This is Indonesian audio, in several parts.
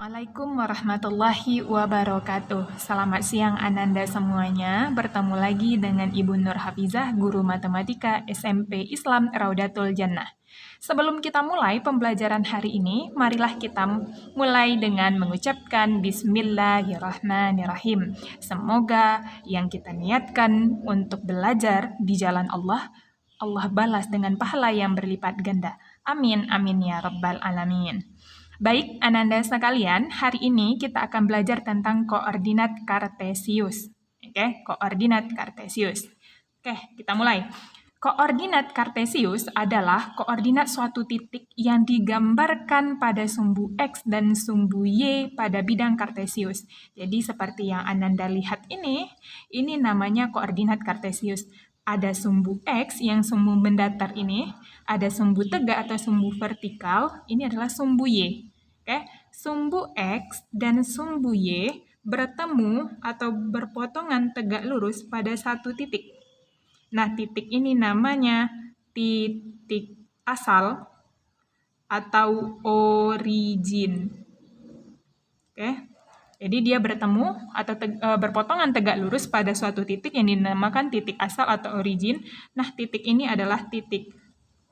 Assalamualaikum warahmatullahi wabarakatuh. Selamat siang Ananda semuanya. Bertemu lagi dengan Ibu Nur Hafizah, Guru Matematika SMP Islam Raudatul Jannah. Sebelum kita mulai pembelajaran hari ini, marilah kita mulai dengan mengucapkan Bismillahirrahmanirrahim. Semoga yang kita niatkan untuk belajar di jalan Allah, Allah balas dengan pahala yang berlipat ganda. Amin, amin ya rabbal alamin. Baik, Ananda sekalian, hari ini kita akan belajar tentang koordinat kartesius. Oke, koordinat kartesius. Oke, kita mulai. Koordinat kartesius adalah koordinat suatu titik yang digambarkan pada sumbu X dan sumbu Y pada bidang kartesius. Jadi seperti yang Ananda lihat ini namanya koordinat kartesius. Ada sumbu X yang sumbu mendatar ini, ada sumbu tegak atau sumbu vertikal, ini adalah sumbu Y. Oke, sumbu X dan sumbu Y bertemu atau berpotongan tegak lurus pada satu titik. Nah, titik ini namanya titik asal atau origin. Oke, jadi dia bertemu atau berpotongan tegak lurus pada suatu titik yang dinamakan titik asal atau origin. Nah, titik ini adalah titik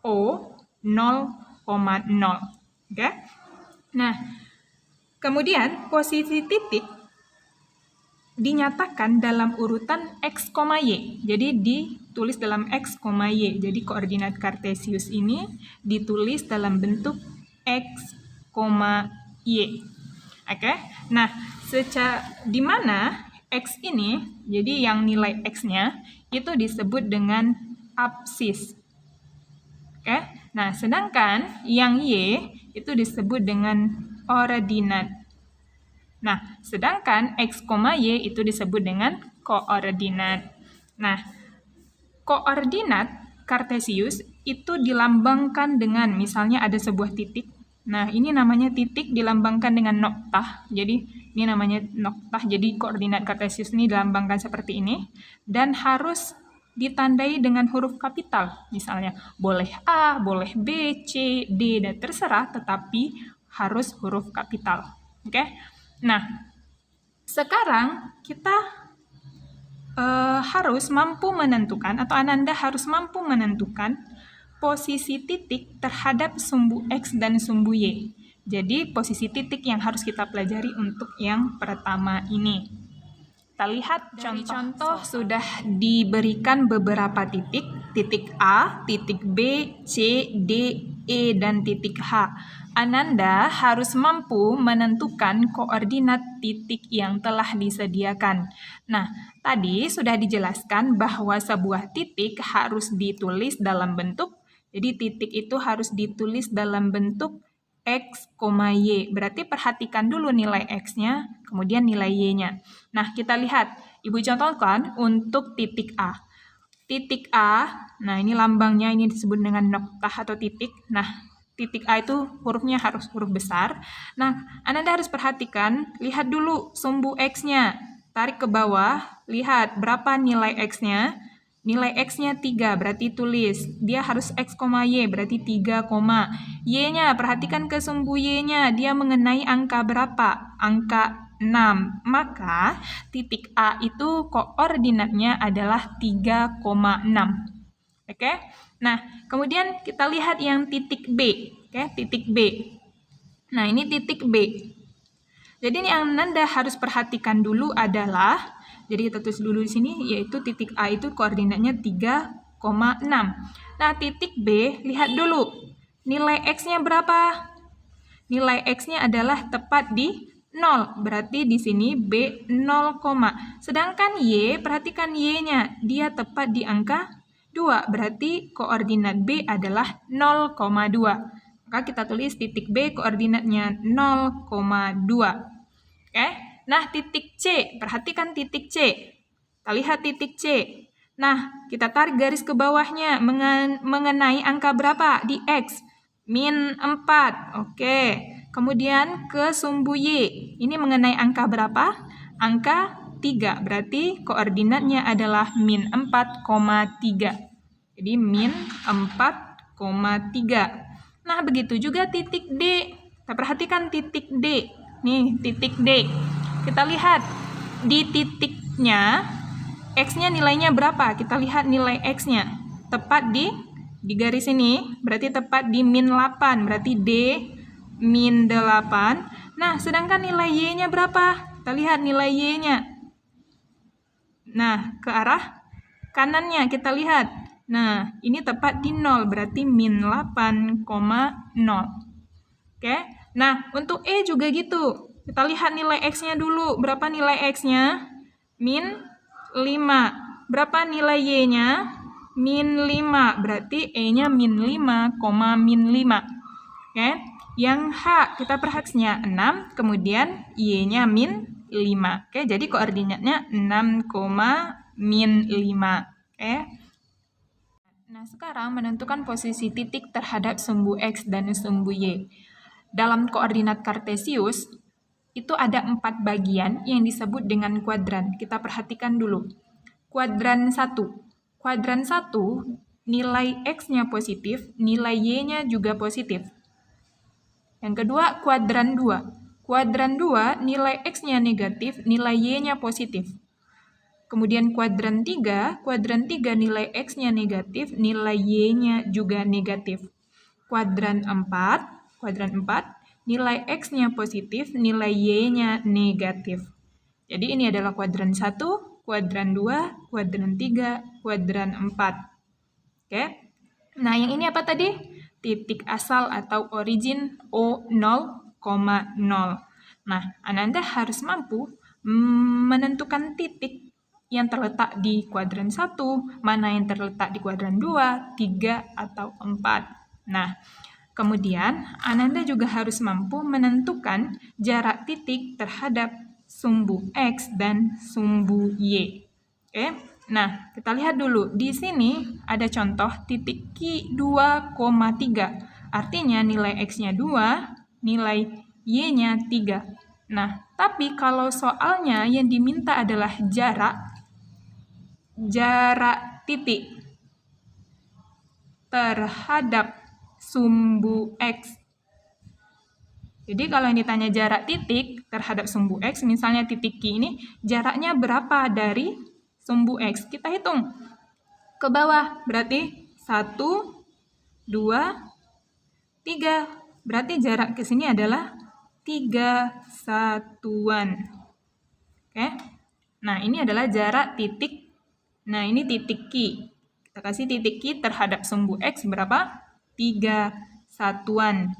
O 0,0. Oke? Nah, kemudian posisi titik dinyatakan dalam urutan X, Y. Jadi ditulis dalam X, Y. Jadi koordinat kartesius ini ditulis dalam bentuk X, Y. Oke? Nah, di mana X ini, jadi yang nilai X-nya itu disebut dengan absis. Oke? Nah, sedangkan yang Y itu disebut dengan ordinat. Nah, sedangkan X, Y itu disebut dengan koordinat. Nah, koordinat kartesius itu dilambangkan dengan, misalnya ada sebuah titik. Nah, ini namanya titik dilambangkan dengan noktah. Jadi, ini namanya noktah. Jadi, koordinat kartesius ini dilambangkan seperti ini. Dan harus ditandai dengan huruf kapital. Misalnya, boleh A, boleh B, C, D, dan terserah, tetapi harus huruf kapital. Oke? Nah, sekarang kita harus mampu menentukan, atau Ananda harus mampu menentukan posisi titik terhadap sumbu X dan sumbu Y. Jadi, posisi titik yang harus kita pelajari untuk yang pertama ini. Kita lihat contoh sudah diberikan beberapa titik, titik A, titik B, C, D, E, dan titik H. Ananda harus mampu menentukan koordinat titik yang telah disediakan. Nah, tadi sudah dijelaskan bahwa sebuah titik harus ditulis dalam bentuk, jadi titik itu harus ditulis dalam bentuk X, Y. Berarti perhatikan dulu nilai X-nya, kemudian nilai Y-nya. Nah, kita lihat. Ibu contohkan untuk titik A. Titik A, nah ini lambangnya ini disebut dengan noktah atau titik. Nah, titik A itu hurufnya harus huruf besar. Nah, Ananda harus perhatikan, lihat dulu sumbu X-nya. Tarik ke bawah, lihat berapa nilai X-nya. Nilai X-nya 3, berarti tulis. Dia harus X, Y, berarti 3, Y-nya, perhatikan ke sumbu Y-nya. Dia mengenai angka berapa? Angka 6. Maka titik A itu koordinatnya adalah 3,6. Oke? Nah, kemudian kita lihat yang titik B. Oke, titik B. Nah, ini titik B. Jadi yang Anda harus perhatikan dulu adalah, jadi kita tulis dulu di sini, yaitu titik A itu koordinatnya 3,6. Nah, titik B, lihat dulu. Nilai X-nya berapa? Nilai X-nya adalah tepat di 0. Berarti di sini B 0, sedangkan Y, perhatikan Y-nya. Dia tepat di angka 2. Berarti koordinat B adalah 0,2. Maka kita tulis titik B koordinatnya 0,2. Oke? Nah, titik C. Perhatikan titik C. Kita lihat titik C. Nah, kita tarik garis ke bawahnya. Mengenai angka berapa? Di X. Min 4. Oke. Kemudian ke sumbu Y. Ini mengenai angka berapa? Angka 3. Berarti koordinatnya adalah min 4,3. Jadi min 4,3. Nah, begitu juga titik D. Kita perhatikan titik D. nih titik D. Kita lihat di titiknya X-nya nilainya berapa? Kita lihat nilai X-nya. Tepat di garis ini, berarti tepat di min 8. Berarti D min 8. Nah, sedangkan nilai Y-nya berapa? Kita lihat nilai Y-nya. Nah, ke arah kanannya kita lihat. Nah, ini tepat di 0, berarti min 8,0. Oke. Nah, untuk E juga gitu. Kita lihat nilai X-nya dulu. Berapa nilai X-nya? Min 5. Berapa nilai Y-nya? Min 5. Berarti E-nya min 5, min 5. Oke. Yang H, kita perhaksnya 6, kemudian Y-nya min 5. Oke, jadi koordinatnya 6, min 5. Oke. Nah, sekarang menentukan posisi titik terhadap sumbu X dan sumbu Y. Dalam koordinat kartesius, itu ada 4 bagian yang disebut dengan kuadran. Kita perhatikan dulu. Kuadran 1. Kuadran 1, nilai X-nya positif, nilai Y-nya juga positif. Yang kedua, kuadran 2. Kuadran 2, nilai X-nya negatif, nilai Y-nya positif. Kemudian kuadran 3 nilai X-nya negatif, nilai Y-nya juga negatif. Kuadran 4, nilai X-nya positif, nilai Y-nya negatif. Jadi ini adalah kuadran 1, kuadran 2, kuadran 3, kuadran 4. Oke. Nah, yang ini apa tadi? Titik asal atau origin O0,0. Nah, Ananda harus mampu menentukan titik yang terletak di kuadran 1, mana yang terletak di kuadran 2, 3, atau 4. Nah, kemudian Ananda juga harus mampu menentukan jarak titik terhadap sumbu X dan sumbu Y. Oke. Nah, kita lihat dulu. Di sini ada contoh titik Q 2,3. Artinya nilai X-nya 2, nilai Y-nya 3. Nah, tapi kalau soalnya yang diminta adalah jarak titik terhadap sumbu X. Jadi kalau yang ditanya jarak titik terhadap sumbu X, misalnya titik Q ini jaraknya berapa dari sumbu X? Kita hitung ke bawah, berarti 1, 2, 3. Berarti jarak ke sini adalah 3 satuan. Oke. Nah, ini adalah jarak titik. Nah, ini titik Q. Kita kasih titik Q terhadap sumbu X berapa? 3 satuan.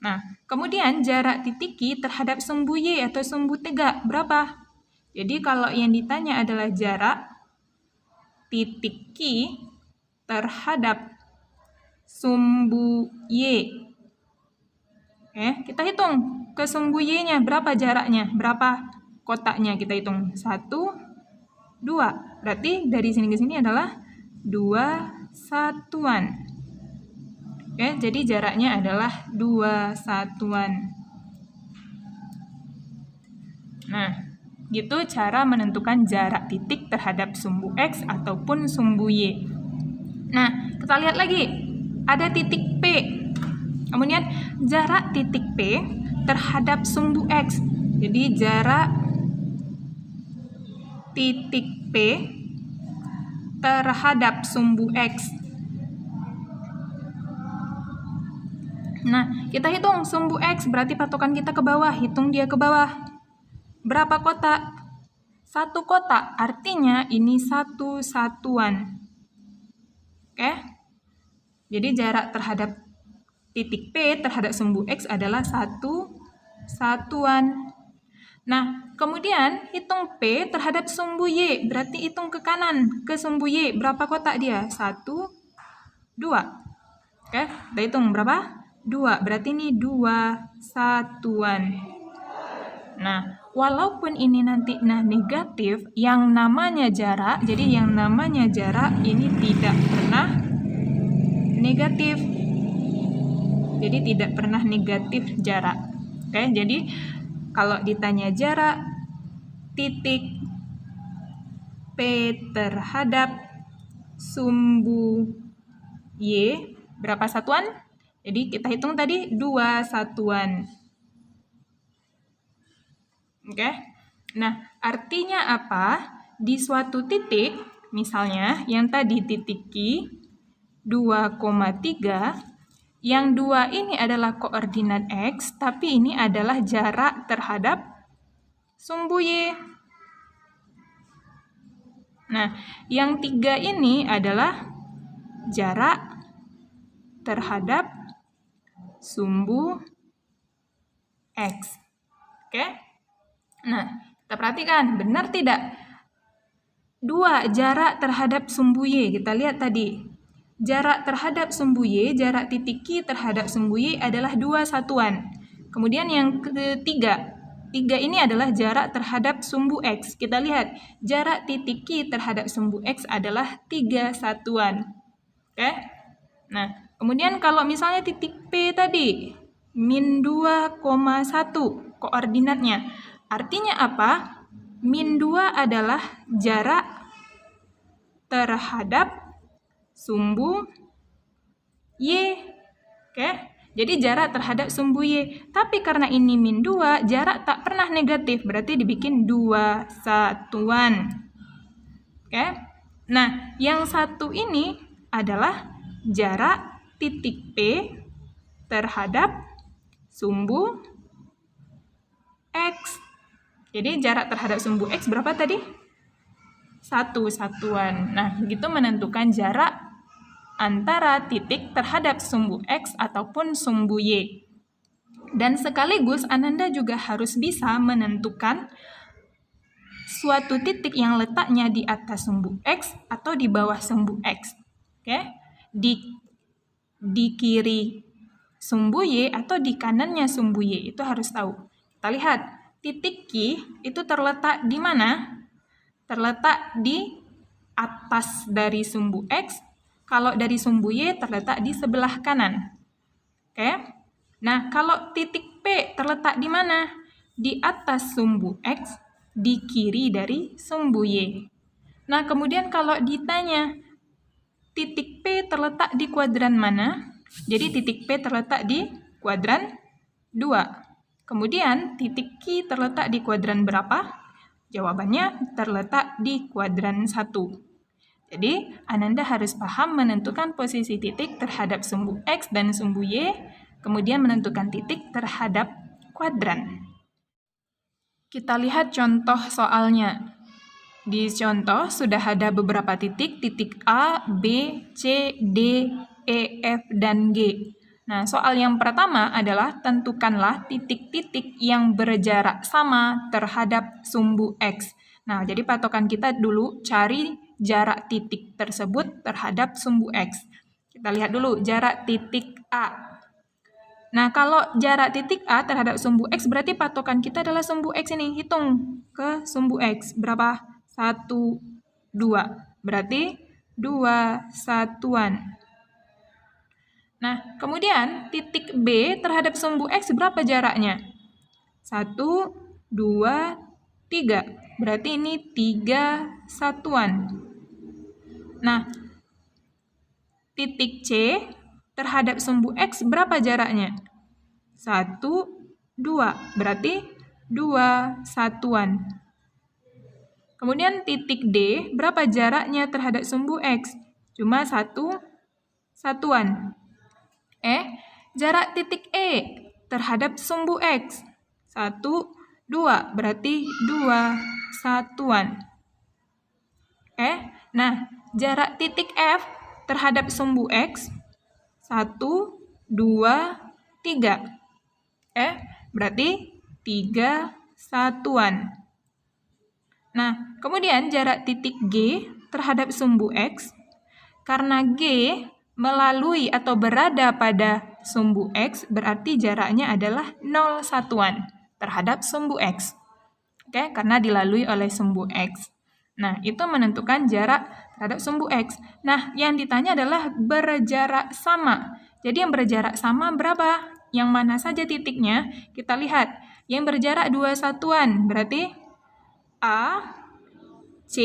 Nah, kemudian jarak titik Q terhadap sumbu Y atau sumbu 3 berapa? Jadi kalau yang ditanya adalah jarak titik Q terhadap sumbu Y. Kita hitung ke sumbu Y-nya berapa jaraknya, berapa kotaknya, kita hitung 1, 2. Berarti dari sini ke sini adalah 2 satuan. Jadi jaraknya adalah 2 satuan. Nah, gitu cara menentukan jarak titik terhadap sumbu X ataupun sumbu Y. Nah, kita lihat lagi. Ada titik P. Kemudian jarak titik P terhadap sumbu X. Jadi jarak titik P terhadap sumbu X. Nah, kita hitung sumbu X, berarti patokan kita ke bawah. Hitung dia ke bawah. Berapa kotak? 1 kotak, artinya ini 1 satuan. Oke? Jadi jarak terhadap titik P terhadap sumbu X adalah 1 satuan. Nah, kemudian hitung P terhadap sumbu Y, berarti hitung ke kanan, ke sumbu Y. Berapa kotak dia? 1, 2. Oke, kita hitung berapa? 2, berarti ini 2 satuan. Nah, walaupun ini nanti negatif, yang namanya jarak, jadi yang namanya jarak ini tidak pernah negatif. Jadi tidak pernah negatif jarak. Oke, jadi kalau ditanya jarak titik P terhadap sumbu Y, berapa satuan? Jadi kita hitung tadi 2 satuan. Oke. Nah, artinya apa? Di suatu titik, misalnya yang tadi titik Q 2,3, yang 2 ini adalah koordinat X, tapi ini adalah jarak terhadap sumbu Y. Nah, yang 3 ini adalah jarak terhadap sumbu X. Oke? Nah, kita perhatikan, benar tidak? 2, jarak terhadap sumbu Y. Kita lihat tadi. Jarak terhadap sumbu Y, jarak titik Q terhadap sumbu Y adalah 2 satuan. Kemudian yang ketiga, 3 ini adalah jarak terhadap sumbu X. Kita lihat, jarak titik Q terhadap sumbu X adalah 3 satuan. Oke? Nah, kemudian kalau misalnya titik P tadi, min 2,1 koordinatnya. Artinya apa? Min 2 adalah jarak terhadap sumbu Y. Oke? Jadi jarak terhadap sumbu Y. Tapi karena ini min 2, jarak tak pernah negatif. Berarti dibikin 2 satuan. Oke? Nah, yang satu ini adalah jarak titik P terhadap sumbu X. Jadi jarak terhadap sumbu X berapa tadi? 1 satuan. Nah, begitu menentukan jarak antara titik terhadap sumbu X ataupun sumbu Y. Dan sekaligus Ananda juga harus bisa menentukan suatu titik yang letaknya di atas sumbu X atau di bawah sumbu X. Oke? Di kiri sumbu Y atau di kanannya sumbu Y, itu harus tahu. Kita lihat, titik Q itu terletak di mana? Terletak di atas dari sumbu X. Kalau dari sumbu Y terletak di sebelah kanan. Oke? Nah, kalau titik P terletak di mana? Di atas sumbu X, di kiri dari sumbu Y. Nah, kemudian kalau ditanya, titik P terletak di kuadran mana? Jadi titik P terletak di kuadran 2. Kemudian titik Q terletak di kuadran berapa? Jawabannya terletak di kuadran 1. Jadi, Ananda harus paham menentukan posisi titik terhadap sumbu X dan sumbu Y, kemudian menentukan titik terhadap kuadran. Kita lihat contoh soalnya. Di contoh sudah ada beberapa titik A, B, C, D, E, F, dan G. Nah, soal yang pertama adalah tentukanlah titik-titik yang berjarak sama terhadap sumbu X. Nah, jadi patokan kita dulu cari jarak titik tersebut terhadap sumbu X. Kita lihat dulu jarak titik A. Nah, kalau jarak titik A terhadap sumbu X berarti patokan kita adalah sumbu X ini. Hitung ke sumbu X. Berapa? 1, 2. Berarti 2 satuan. Nah, kemudian titik B terhadap sumbu X berapa jaraknya? 1, 2, 3. Berarti ini 3 satuan. Nah, titik C terhadap sumbu X berapa jaraknya? 1, 2. Berarti 2 satuan. Kemudian titik D berapa jaraknya terhadap sumbu X? Cuma 1 satuan. Jarak titik E terhadap sumbu X. 1, 2. Berarti 2 satuan. Nah, jarak titik F terhadap sumbu X. 1, 2, 3. Berarti 3 satuan. Nah, kemudian jarak titik G terhadap sumbu X. Karena G melalui atau berada pada sumbu X, berarti jaraknya adalah 0 satuan terhadap sumbu X. Karena dilalui oleh sumbu X. Nah, itu menentukan jarak terhadap sumbu X. Nah, yang ditanya adalah berjarak sama. Jadi yang berjarak sama berapa? Yang mana saja titiknya? Kita lihat. Yang berjarak 2 satuan, berarti A, C,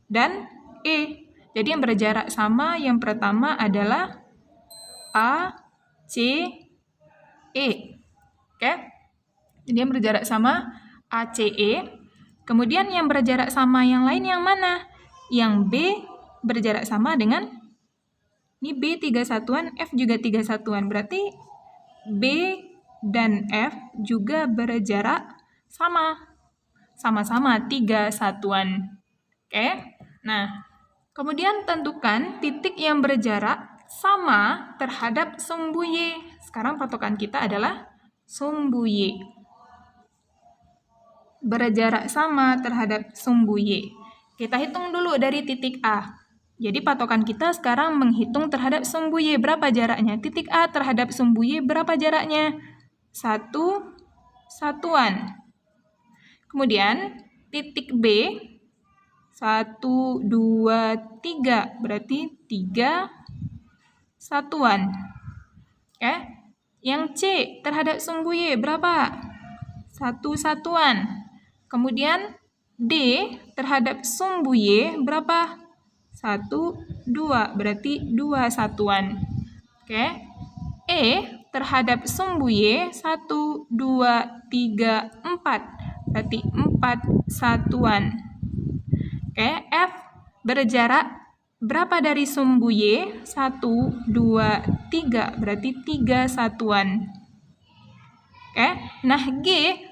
dan E. Jadi yang berjarak sama yang pertama adalah A, C, E. Jadi yang berjarak sama ACE. Kemudian yang berjarak sama yang lain yang mana? Yang B berjarak sama dengan, ini B 3 satuan, F juga 3 satuan. Berarti B dan F juga berjarak sama. Sama-sama 3 satuan. Oke? Nah, kemudian tentukan titik yang berjarak sama terhadap sumbu Y. Sekarang patokan kita adalah sumbu Y. Berjarak sama terhadap sumbu Y. Kita hitung dulu dari titik A. Jadi patokan kita sekarang menghitung terhadap sumbu Y. Berapa jaraknya? Titik A terhadap sumbu Y berapa jaraknya? 1 satuan. Kemudian titik B 1, 2, 3. Berarti 3 satuan. Oke? Yang C terhadap sumbu Y berapa? 1 satuan. Kemudian D terhadap sumbu Y berapa? 1, 2. Berarti 2 satuan. Oke? E terhadap sumbu Y 1, 2, 3, 4. Berarti 4 satuan. Oke, F berjarak berapa dari sumbu Y? 1, 2, 3. Berarti 3 satuan. Oke, nah G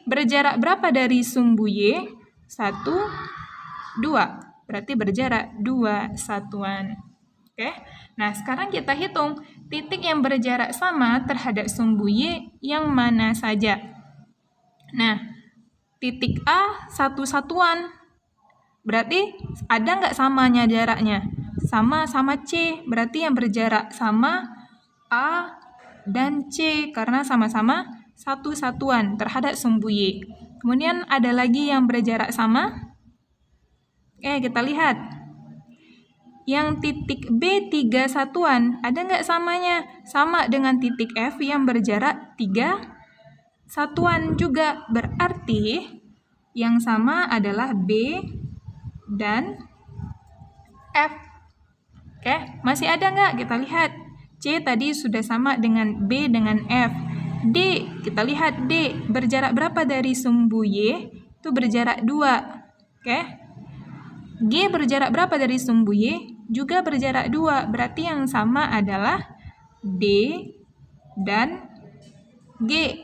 berjarak berapa dari sumbu Y? 1, 2. Berarti berjarak 2 satuan. Oke, nah sekarang kita hitung titik yang berjarak sama terhadap sumbu Y yang mana saja. Nah, titik A 1 satuan. Berarti ada nggak samanya jaraknya? Sama C. Berarti yang berjarak sama A dan C karena sama-sama 1 satuan terhadap sumbu Y. Kemudian ada lagi yang berjarak sama. Kita lihat. Yang titik B 3 satuan, ada nggak samanya? Sama dengan titik F yang berjarak 3 satuan juga. Berarti yang sama adalah B dan F. Oke, masih ada nggak? Kita lihat. C tadi sudah sama dengan B dengan F. D, kita lihat D berjarak berapa dari sumbu Y? Itu berjarak 2. Oke. G berjarak berapa dari sumbu Y? Juga berjarak 2. Berarti yang sama adalah D dan G.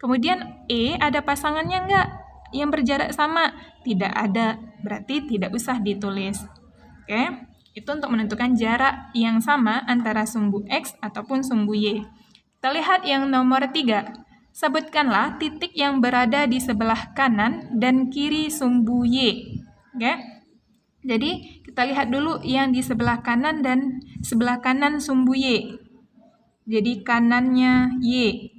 Kemudian E ada pasangannya nggak? Yang berjarak sama? Tidak ada. Berarti tidak usah ditulis. Oke. Itu untuk menentukan jarak yang sama antara sumbu X ataupun sumbu Y. Kita lihat yang nomor 3. Sebutkanlah titik yang berada di sebelah kanan dan kiri sumbu Y. Oke. Jadi, kita lihat dulu yang di sebelah kanan dan sebelah kanan sumbu Y. Jadi, kanannya Y.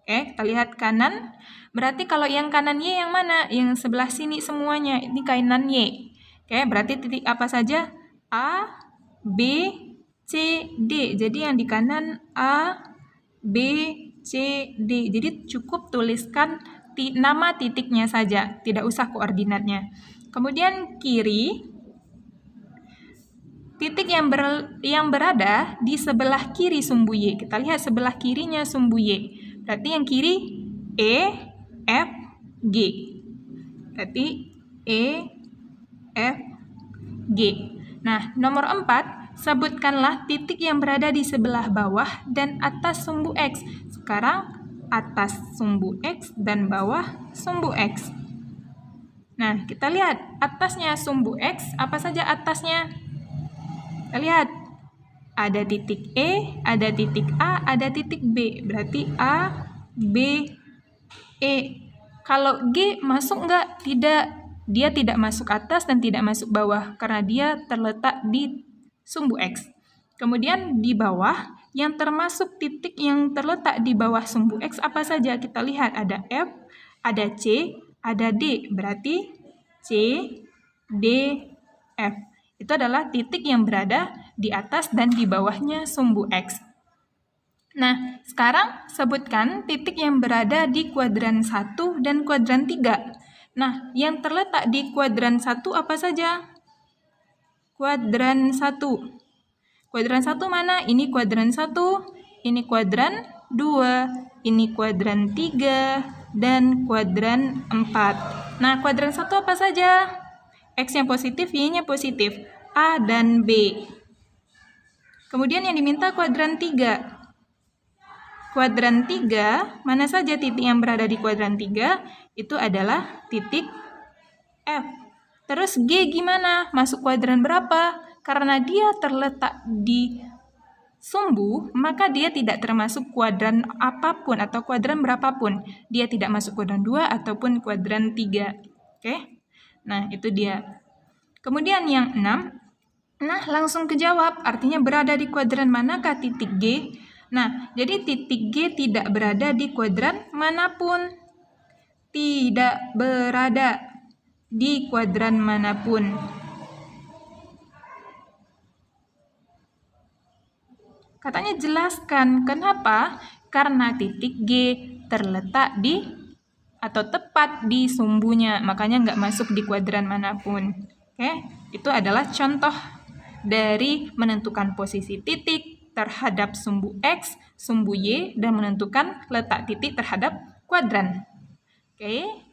Oke, kita lihat kanan. Berarti kalau yang kanan Y yang mana? Yang sebelah sini semuanya. Ini kanan Y. Oke, berarti titik apa saja? A, B, C, D. Jadi yang di kanan A, B, C, D. Jadi cukup tuliskan nama titiknya saja, tidak usah koordinatnya. Kemudian kiri, titik yang berada di sebelah kiri sumbu Y. Kita lihat sebelah kirinya sumbu Y. Berarti yang kiri E, F, G. Berarti E, F, G. Nah, nomor 4, sebutkanlah titik yang berada di sebelah bawah dan atas sumbu X. Sekarang atas sumbu X dan bawah sumbu X. Nah, kita lihat atasnya sumbu X, apa saja atasnya? Kita lihat, ada titik E, ada titik A, ada titik B. Berarti A, B, E. Kalau G masuk nggak? Tidak. Dia tidak masuk atas dan tidak masuk bawah karena dia terletak di sumbu X. Kemudian di bawah, yang termasuk titik yang terletak di bawah sumbu X apa saja? Kita lihat ada F, ada C, ada D. Berarti C, D, F. Itu adalah titik yang berada di atas dan di bawahnya sumbu X. Nah, sekarang sebutkan titik yang berada di kuadran 1 dan kuadran 3. Nah, yang terletak di kuadran 1 apa saja? Kuadran 1. Kuadran 1 mana? Ini kuadran 1, ini kuadran 2, ini kuadran 3, dan kuadran 4. Nah, kuadran 1 apa saja? X-nya positif, Y-nya positif, A dan B. Kemudian yang diminta kuadran 3. Kuadran 3, mana saja titik yang berada di kuadran 3? Itu adalah titik F. Terus G gimana? Masuk kuadran berapa? Karena dia terletak di sumbu, maka dia tidak termasuk kuadran apapun atau kuadran berapapun. Dia tidak masuk kuadran 2 ataupun kuadran 3. Oke? Nah, itu dia. Kemudian yang 6. Nah, langsung kejawab. Artinya berada di kuadran manakah titik G? Nah, jadi titik G tidak berada di kuadran manapun. Tidak berada di kuadran manapun. Katanya jelaskan kenapa? Karena titik G terletak di atau tepat di sumbunya, makanya nggak masuk di kuadran manapun. Oke, itu adalah contoh dari menentukan posisi titik terhadap sumbu X, sumbu Y, dan menentukan letak titik terhadap kuadran. Oke.